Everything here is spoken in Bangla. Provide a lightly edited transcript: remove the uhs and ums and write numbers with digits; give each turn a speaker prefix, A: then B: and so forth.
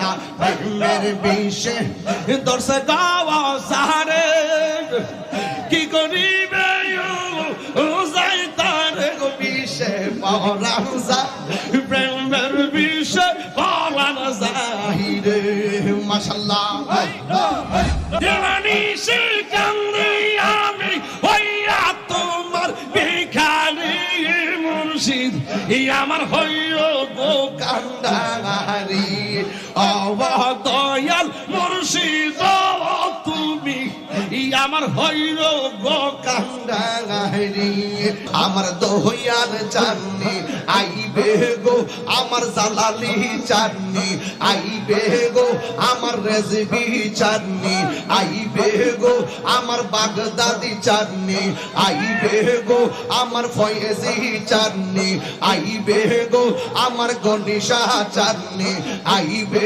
A: না প্রেমের বিষে দর্শে গাওয়া সারে কি করিবে ও যাই তার বিষে পরাণ যায় প্রেমের বিষে পরাণ যায় রে মাশাআল্লাহ দেওয়ানি সে কান্দি আমি হইয়া তোমার ভিখারি মুর্শিদ আমার হইও গো কান্দারি দয়াল মুর্শিদ তুমি আমার হইও গো কান্দারি আমার দয়াল চাঁদনি আইবে গো আমার জালালি চাঁদনি আইবে গো আমার রেজবি চাঁদনি আইবে গো আমার বাগদাদি চাঁদনি আইবে গো আমার ফয়েজি চাঁদনি আইবে গো আমার গনিশা চাঁদনি আইবে